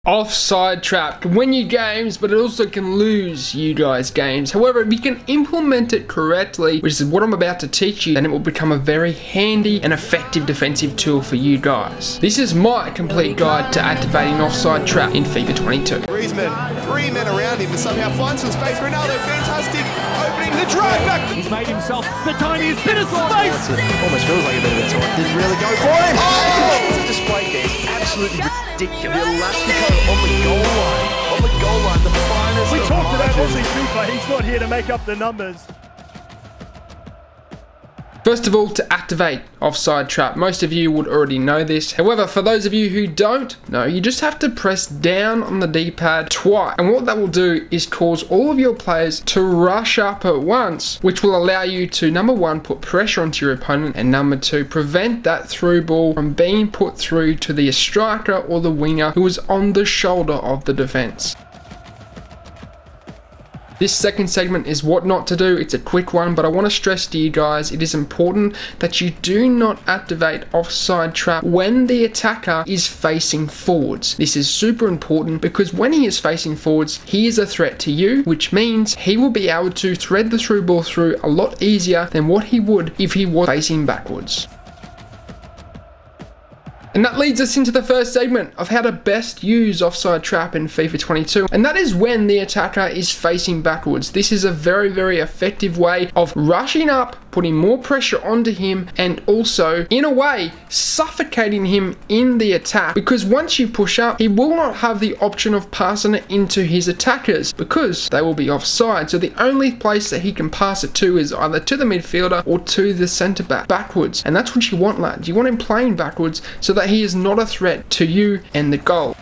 Offside trap can win you games, but it also can lose you guys games. However, if you can implement it correctly, which is what I'm about to teach you, then it will become a very handy and effective defensive tool for you guys. This is my complete guide to activating offside trap in FIFA 22. Griezmann, 3 men around him, and somehow finds some space. Ronaldo, fantastic, opening the drive back. He's made himself the tiniest bit of space. Almost feels like a bit of a taunt. Didn't really go for it. Oh! It's a display game. Absolutely ridiculous. Elastico on the goal line. On the goal line, the finest. We of talked about margins. AussieFIFA. He's not here to make up the numbers. First of all, to activate offside trap, most of you would already know this. However, for those of you who don't know, you just have to press down on the D-pad twice. And what that will do is cause all of your players to rush up at once, which will allow you to, number one, put pressure onto your opponent, and number two, prevent that through ball from being put through to the striker or the winger who is on the shoulder of the defense. This second segment is what not to do. It's a quick one, but I want to stress to you guys, it is important that you do not activate offside trap when the attacker is facing forwards. This is super important because when he is facing forwards, he is a threat to you, which means he will be able to thread the through ball through a lot easier than what he would if he was facing backwards. And that leads us into the first segment of how to best use offside trap in FIFA 22. And that is when the attacker is facing backwards. This is a very, very effective way of rushing up, putting more pressure onto him, and also, in a way, suffocating him in the attack. Because once you push up, he will not have the option of passing it into his attackers because they will be offside. So the only place that he can pass it to is either to the midfielder or to the centre back backwards. And that's what you want, lads. You want him playing backwards so that he is not a threat to you and the goal.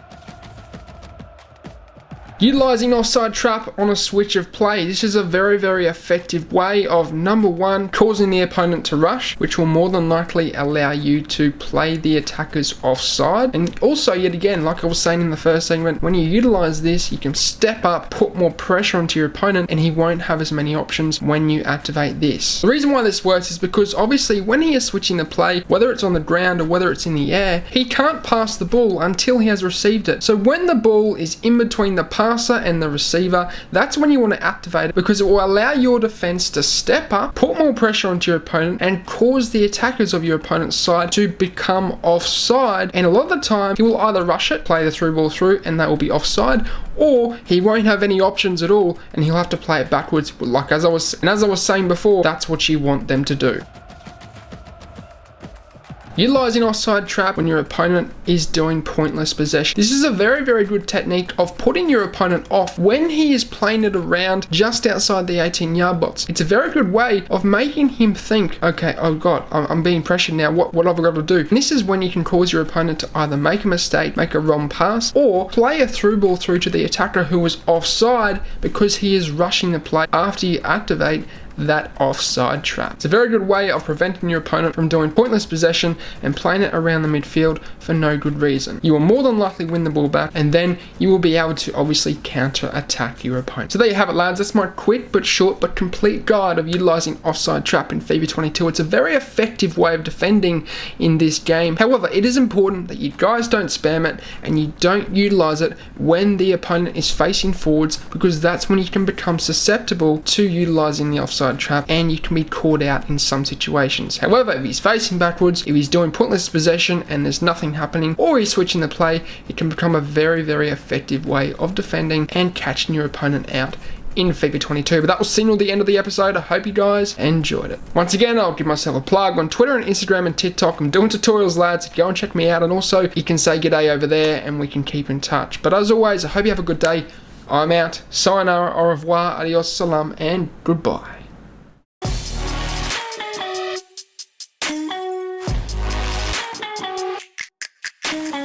Utilising offside trap on a switch of play. This is a very, very effective way of, number one, causing the opponent to rush, which will more than likely allow you to play the attackers offside. And also, yet again, like I was saying in the first segment, when you utilise this, you can step up, put more pressure onto your opponent, and he won't have as many options when you activate this. The reason why this works is because obviously when he is switching the play, whether it's on the ground or whether it's in the air, he can't pass the ball until he has received it. So when the ball is in between the passer and the receiver, that's when you want to activate it because it will allow your defense to step up, put more pressure onto your opponent, and cause the attackers of your opponent's side to become offside. And a lot of the time, he will either rush it, play the through ball through, and that will be offside, or he won't have any options at all, and he'll have to play it backwards. Like as I was saying before, that's what you want them to do. Utilising offside trap when your opponent is doing pointless possession. This is a very, very good technique of putting your opponent off when he is playing it around just outside the 18-yard box. It's a very good way of making him think, okay, oh god, I'm being pressured now, what have I got to do? And this is when you can cause your opponent to either make a mistake, make a wrong pass, or play a through ball through to the attacker who is offside because he is rushing the play after you activate that offside trap. It's a very good way of preventing your opponent from doing pointless possession and playing it around the midfield for no good reason. You will more than likely win the ball back, and then you will be able to obviously counter attack your opponent. So there you have it, lads. That's my quick but short but complete guide of utilising offside trap in FIFA 22. It's a very effective way of defending in this game. However, it is important that you guys don't spam it and you don't utilise it when the opponent is facing forwards, because that's when you can become susceptible to utilising the offside trap and you can be caught out in some situations. However, if he's facing backwards, if he's doing pointless possession and there's nothing happening, or he's switching the play, it can become a very, very effective way of defending and catching your opponent out in FIFA 22. But that will signal the end of the episode. I hope you guys enjoyed it. Once again, I'll give myself a plug on Twitter and Instagram and TikTok. I'm doing tutorials, lads. Go and check me out, and also you can say g'day over there and we can keep in touch. But as always, I hope you have a good day. I'm out. Sayonara, au revoir, adios, salam, and goodbye. Thank you.